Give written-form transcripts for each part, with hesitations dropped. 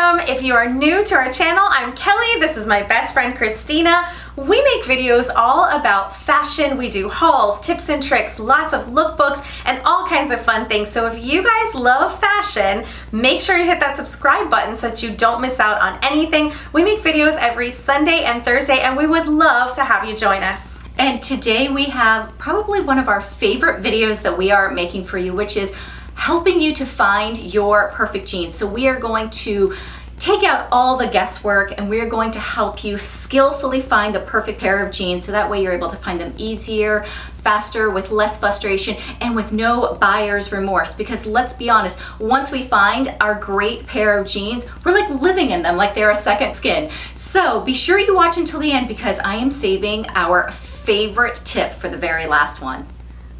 Welcome! If you are new to our channel, I'm Kelly. This is my best friend Christina. We make videos all about fashion. We do hauls, tips and tricks, lots of lookbooks, and all kinds of fun things. So if you guys love fashion, make sure you hit that subscribe button so that you don't miss out on anything. We make videos every Sunday and Thursday, and we would love to have you join us. And today we have probably one of our favorite videos that we are making for you, which is helping you to find your perfect jeans. So we are going to take out all the guesswork and we're going to help you skillfully find the perfect pair of jeans, so that way you're able to find them easier, faster, with less frustration, and with no buyer's remorse. Because let's be honest, once we find our great pair of jeans, we're like living in them like they're a second skin. So be sure you watch until the end, because I am saving our favorite tip for the very last one.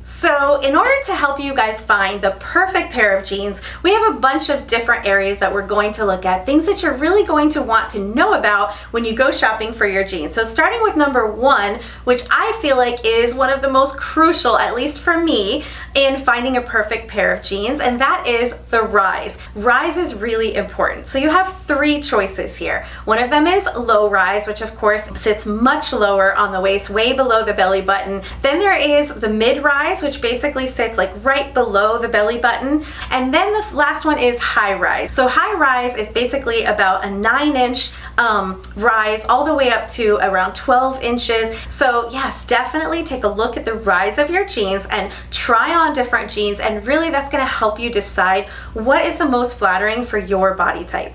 So in order to help you guys find the perfect pair of jeans, we have a bunch of different areas that we're going to look at, things that you're really going to want to know about when you go shopping for your jeans. So starting with number one, which I feel like is one of the most crucial, at least for me, in finding a perfect pair of jeans, and that is the rise. Rise is really important. So you have three choices here. One of them is low rise, which of course sits much lower on the waist, way below the belly button. Then there is the mid rise, which basically sits like right below the belly button. And then the last one is high rise. So high rise is basically about a 9-inch rise all the way up to around 12 inches. So yes, definitely take a look at the rise of your jeans and try on different jeans, and really that's going to help you decide what is the most flattering for your body type.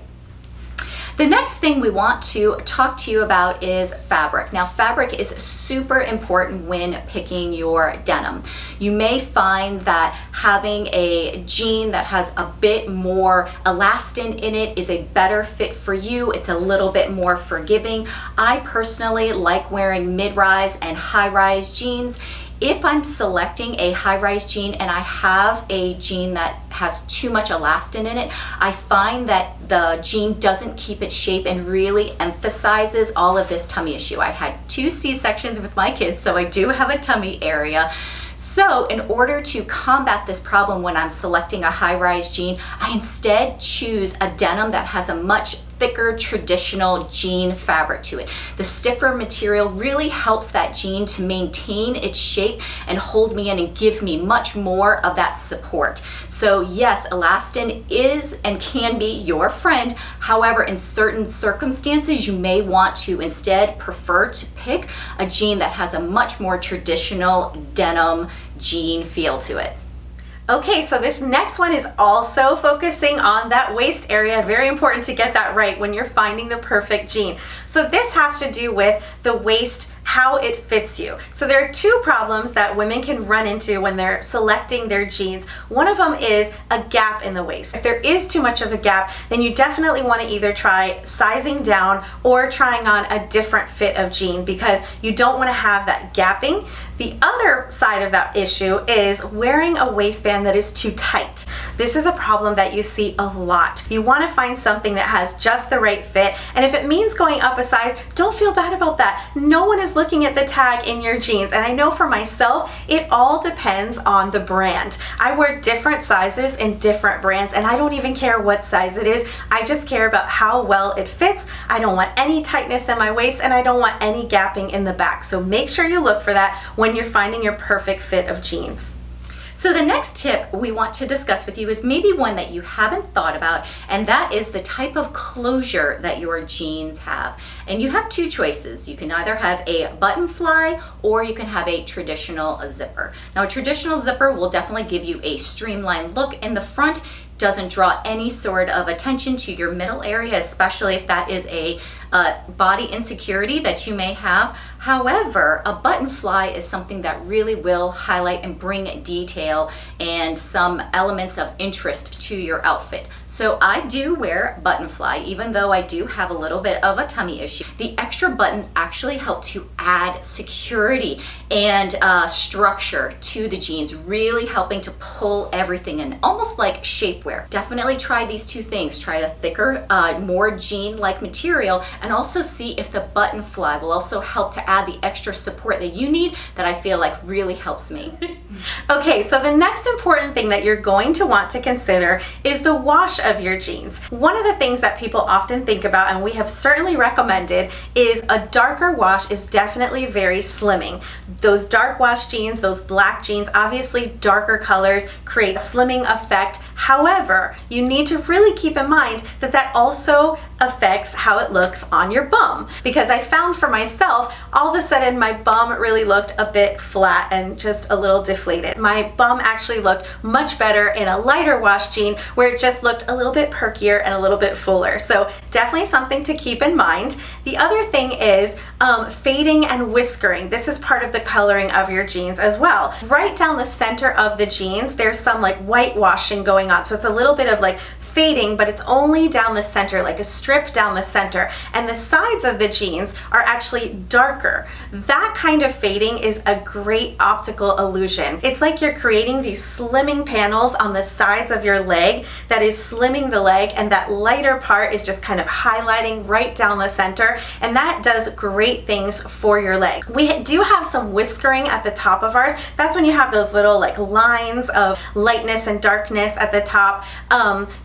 The next thing we want to talk to you about is fabric. Now, fabric is super important when picking your denim. You may find that having a jean that has a bit more elastin in it is a better fit for you. It's a little bit more forgiving. I personally like wearing mid-rise and high-rise jeans. If I'm selecting a high-rise jean and I have a jean that has too much elastin in it, I find that the jean doesn't keep its shape and really emphasizes all of this tummy issue. I had 2 C-sections with my kids, so I do have a tummy area. So in order to combat this problem when I'm selecting a high-rise jean, I instead choose a denim that has a much thicker traditional jean fabric to it. The stiffer material really helps that jean to maintain its shape and hold me in and give me much more of that support. So yes, elastin is and can be your friend. However, in certain circumstances, you may want to instead prefer to pick a jean that has a much more traditional denim jean feel to it. Okay, so this next one is also focusing on that waist area. Very important to get that right when you're finding the perfect jean. So this has to do with the waist, how it fits you. So there are 2 problems that women can run into when they're selecting their jeans. One of them is a gap in the waist. If there is too much of a gap, then you definitely want to either try sizing down or trying on a different fit of jean, because you don't want to have that gapping. The other side of that issue is wearing a waistband that is too tight. This is a problem that you see a lot. You want to find something that has just the right fit, and if it means going up a size, don't feel bad about that. No one is looking at the tag in your jeans, and I know for myself, it all depends on the brand. I wear different sizes in different brands, and I don't even care what size it is. I just care about how well it fits. I don't want any tightness in my waist, and I don't want any gapping in the back. So make sure you look for that when you're finding your perfect fit of jeans. So the next tip we want to discuss with you is maybe one that you haven't thought about, and that is the type of closure that your jeans have. And you have 2 choices. You can either have a button fly or you can have a traditional zipper. Now, a traditional zipper will definitely give you a streamlined look in the front, doesn't draw any sort of attention to your middle area, especially if that is a body insecurity that you may have. However, a button fly is something that really will highlight and bring detail and some elements of interest to your outfit. So I do wear button fly, even though I do have a little bit of a tummy issue. The extra buttons actually help to add security and structure to the jeans, really helping to pull everything in, almost like shapewear. Definitely try these 2 things. Try a thicker, more jean-like material, and also see if the button fly will also help to add the extra support that you need that I feel like really helps me. Okay, so the next important thing that you're going to want to consider is the wash of your jeans. One of the things that people often think about, and we have certainly recommended, is a darker wash is definitely very slimming. Those dark wash jeans, those black jeans, obviously darker colors create a slimming effect. However, you need to really keep in mind that that also affects how it looks on your bum, because I found for myself, all of a sudden my bum really looked a bit flat and just a little deflated. My bum actually looked much better in a lighter wash jean where it just looked a little bit perkier and a little bit fuller. So definitely something to keep in mind. The other thing is fading and whiskering. This is part of the coloring of your jeans as well. Right down the center of the jeans, there's some like whitewashing going on. So it's a little bit of like fading, but it's only down the center, like a strip down the center, and the sides of the jeans are actually darker. That kind of fading is a great optical illusion. It's like you're creating these slimming panels on the sides of your leg that is slimming the leg, and that lighter part is just kind of highlighting right down the center, and that does great things for your leg. We do have some whiskering at the top of ours. That's when you have those little like lines of lightness and darkness at the top.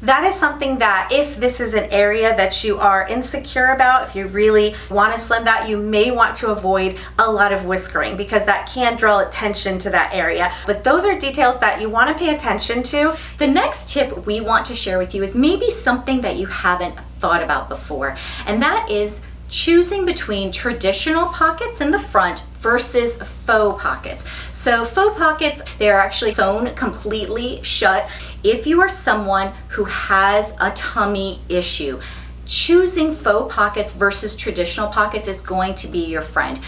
That is something that if this is an area that you are insecure about, if you really want to slim that, you may want to avoid a lot of whiskering because that can draw attention to that area. But those are details that you want to pay attention to. The next tip we want to share with you is maybe something that you haven't thought about before, and that is choosing between traditional pockets in the front versus faux pockets. So faux pockets, they're actually sewn completely shut. If you are someone who has a tummy issue, choosing faux pockets versus traditional pockets is going to be your friend.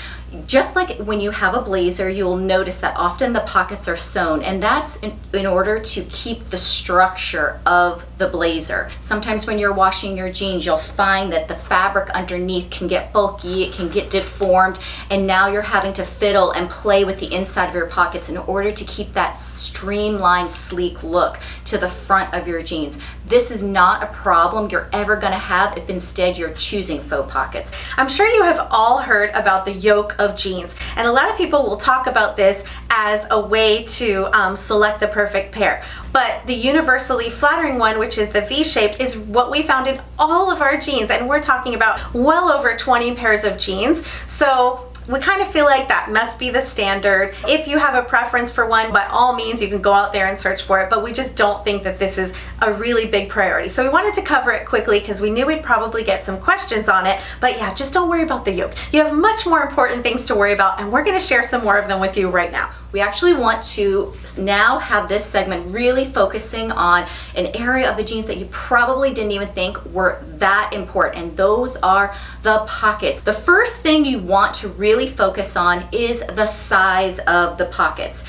Just like when you have a blazer, you'll notice that often the pockets are sewn, and that's in order to keep the structure of the blazer. Sometimes when you're washing your jeans, you'll find that the fabric underneath can get bulky, it can get deformed, and now you're having to fiddle and play with the inside of your pockets in order to keep that streamlined, sleek look to the front of your jeans. This is not a problem you're ever going to have if instead you're choosing faux pockets. I'm sure you have all heard about the yoke of jeans, and a lot of people will talk about this as a way to select the perfect pair. But the universally flattering one, which is the V-shaped, is what we found in all of our jeans, and we're talking about well over 20 pairs of jeans. So we kind of feel like that must be the standard. If you have a preference for one, by all means, you can go out there and search for it, but we just don't think that this is a really big priority. So we wanted to cover it quickly because we knew we'd probably get some questions on it, but yeah, just don't worry about the yoke. You have much more important things to worry about, and we're gonna share some more of them with you right now. We actually want to now have this segment really focusing on an area of the jeans that you probably didn't even think were that important, and those are the pockets. The first thing you want to really focus on is the size of the pockets.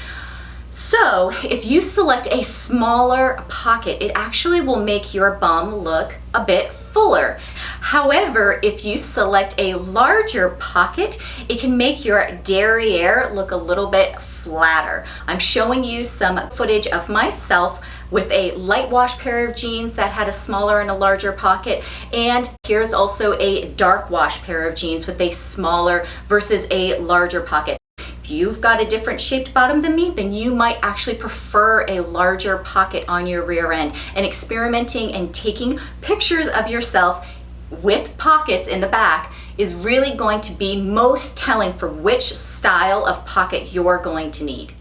So if you select a smaller pocket, it actually will make your bum look a bit fuller. However, if you select a larger pocket, it can make your derriere look a little bit flatter. I'm showing you some footage of myself with a light wash pair of jeans that had a smaller and a larger pocket, and here's also a dark wash pair of jeans with a smaller versus a larger pocket. If you've got a different shaped bottom than me, then you might actually prefer a larger pocket on your rear end. And experimenting and taking pictures of yourself with pockets in the back is really going to be most telling for which style of pocket you're going to need.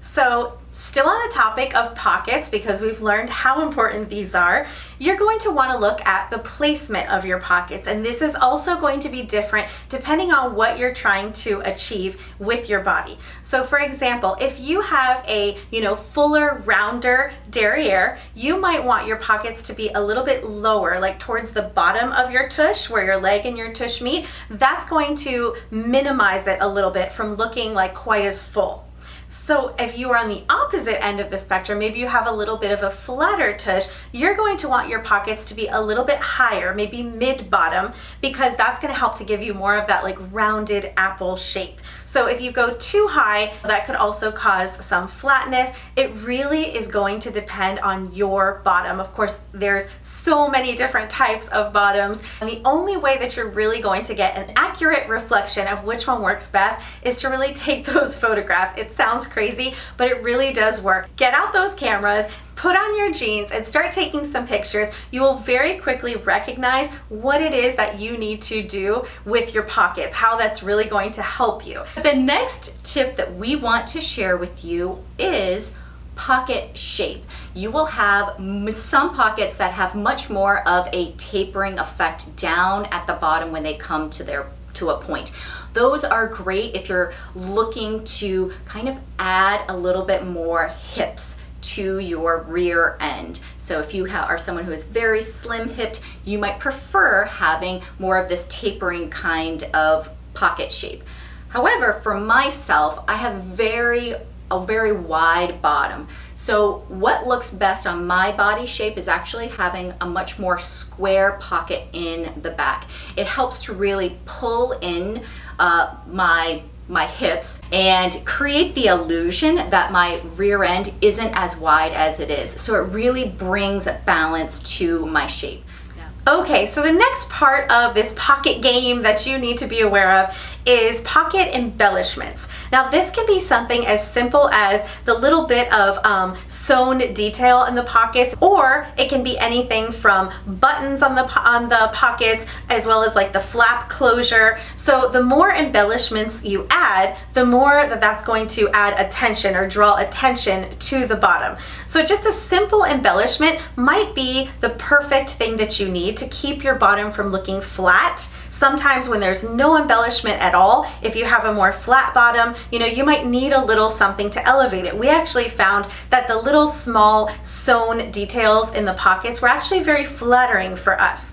So still on the topic of pockets, because we've learned how important these are, you're going to want to look at the placement of your pockets, and this is also going to be different depending on what you're trying to achieve with your body. So for example, if you have a fuller, rounder derriere, you might want your pockets to be a little bit lower, like towards the bottom of your tush where your leg and your tush meet. That's going to minimize it a little bit from looking like quite as full. So if you are on the opposite end of the spectrum, maybe you have a little bit of a flatter tush, you're going to want your pockets to be a little bit higher, maybe mid-bottom, because that's going to help to give you more of that like rounded apple shape. So if you go too high, that could also cause some flatness. It really is going to depend on your bottom. Of course, there's so many different types of bottoms, and the only way that you're really going to get an accurate reflection of which one works best is to really take those photographs. It sounds crazy, but it really does work. Get out those cameras, put on your jeans, and start taking some pictures. You will very quickly recognize what it is that you need to do with your pockets, how that's really going to help you. The next tip that we want to share with you is pocket shape. You will have some pockets that have much more of a tapering effect down at the bottom when they come to a point. Those are great if you're looking to kind of add a little bit more hips to your rear end. So if you are someone who is very slim hipped, you might prefer having more of this tapering kind of pocket shape. However, for myself, I have a very wide bottom. So what looks best on my body shape is actually having a much more square pocket in the back. It helps to really pull in my hips and create the illusion that my rear end isn't as wide as it is. So it really brings balance to my shape. Okay, so the next part of this pocket game that you need to be aware of is pocket embellishments. Now this can be something as simple as the little bit of sewn detail in the pockets, or it can be anything from buttons on the pockets, as well as like the flap closure. So the more embellishments you add, the more that's going to add attention or draw attention to the bottom. So just a simple embellishment might be the perfect thing that you need to keep your bottom from looking flat. Sometimes when there's no embellishment at all, if you have a more flat bottom, you might need a little something to elevate it. We actually found that the little small sewn details in the pockets were actually very flattering for us.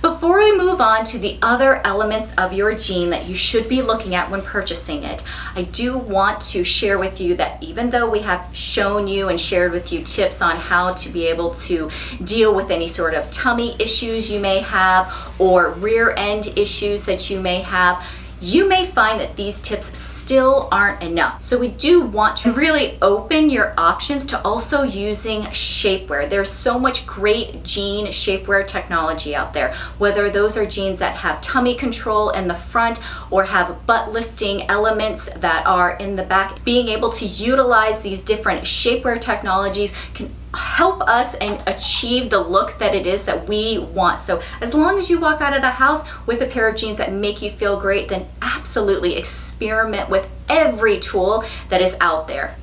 Before we move on to the other elements of your jean that you should be looking at when purchasing it, I do want to share with you that even though we have shown you and shared with you tips on how to be able to deal with any sort of tummy issues you may have or rear end issues that you may have, you may find that these tips still aren't enough. So we do want to really open your options to also using shapewear. There's so much great jean shapewear technology out there, whether those are jeans that have tummy control in the front or have butt lifting elements that are in the back. Being able to utilize these different shapewear technologies can help us and achieve the look that it is that we want. So as long as you walk out of the house with a pair of jeans that make you feel great, then absolutely experiment with every tool that is out there.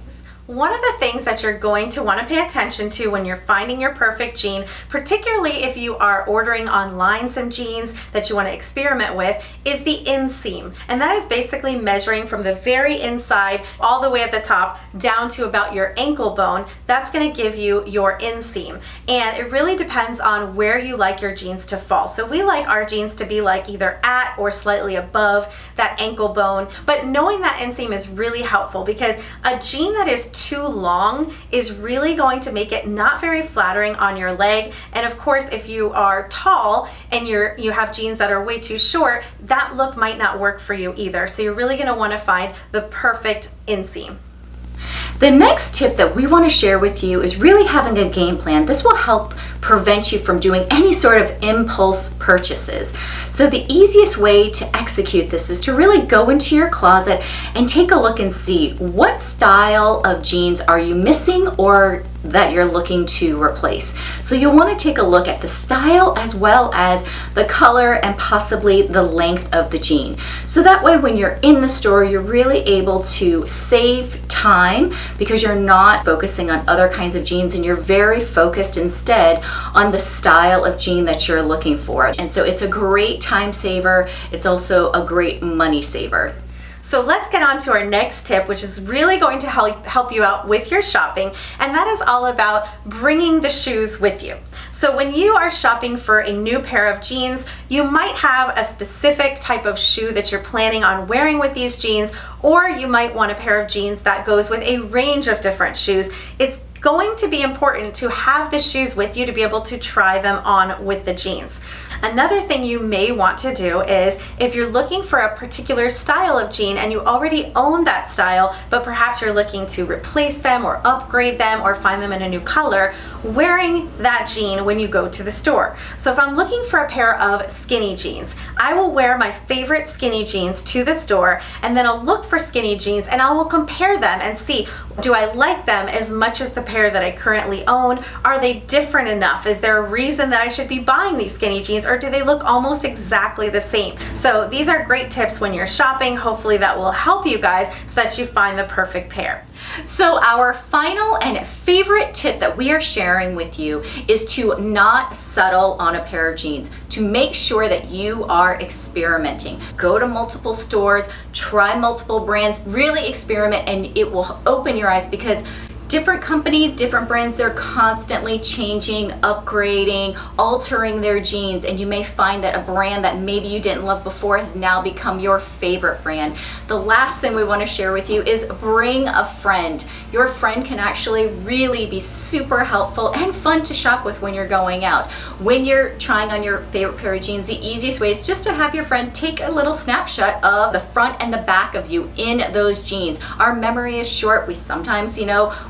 One of the things that you're going to want to pay attention to when you're finding your perfect jean, particularly if you are ordering online some jeans that you want to experiment with, is the inseam. And that is basically measuring from the very inside all the way at the top down to about your ankle bone. That's going to give you your inseam. And it really depends on where you like your jeans to fall. So we like our jeans to be like either at or slightly above that ankle bone. But knowing that inseam is really helpful because a jean that is too long is really going to make it not very flattering on your leg. And of course, if you are tall and you have jeans that are way too short, that look might not work for you either. So you're really going to want to find the perfect inseam. The next tip that we want to share with you is really having a game plan. This will help prevent you from doing any sort of impulse purchases. So the easiest way to execute this is to really go into your closet and take a look and see what style of jeans are you missing or that you're looking to replace. So you'll want to take a look at the style as well as the color and possibly the length of the jean. So that way when you're in the store, you're really able to save time because you're not focusing on other kinds of jeans and you're very focused instead on the style of jean that you're looking for. And so it's a great time saver. It's also a great money saver. So let's get on to our next tip, which is really going to help you out with your shopping, and that is all about bringing the shoes with you. So when you are shopping for a new pair of jeans, you might have a specific type of shoe that you're planning on wearing with these jeans, or you might want a pair of jeans that goes with a range of different shoes. It's going to be important to have the shoes with you to be able to try them on with the jeans. Another thing you may want to do is, if you're looking for a particular style of jean and you already own that style, but perhaps you're looking to replace them or upgrade them or find them in a new color, wearing that jean when you go to the store. So if I'm looking for a pair of skinny jeans, I will wear my favorite skinny jeans to the store, and then I'll look for skinny jeans and I will compare them and see, do I like them as much as the pair that I currently own? Are they different enough? Is there a reason that I should be buying these skinny jeans, or do they look almost exactly the same? So these are great tips when you're shopping. Hopefully that will help you guys so that you find the perfect pair. So our final and favorite tip that we are sharing with you is to not settle on a pair of jeans, to make sure that you are experimenting. Go to multiple stores, try multiple brands, really experiment, and it will open your eyes, because different companies, different brands, they're constantly changing, upgrading, altering their jeans, and you may find that a brand that maybe you didn't love before has now become your favorite brand. The last thing we want to share with you is bring a friend. Your friend can actually really be super helpful and fun to shop with when you're going out. When you're trying on your favorite pair of jeans, the easiest way is just to have your friend take a little snapshot of the front and the back of you in those jeans. Our memory is short. We sometimes,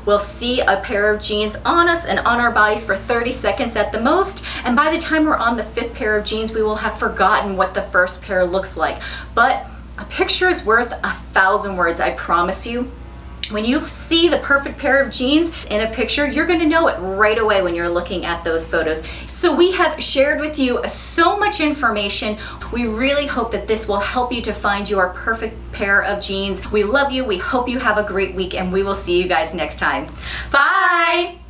we'll see a pair of jeans on us and on our bodies for 30 seconds at the most, and by the time we're on the 5th pair of jeans, we will have forgotten what the first pair looks like. But a picture is worth 1,000 words, I promise you. When you see the perfect pair of jeans in a picture, you're going to know it right away when you're looking at those photos. So we have shared with you so much information. We really hope that this will help you to find your perfect pair of jeans. We love you. We hope you have a great week, and we will see you guys next time. Bye!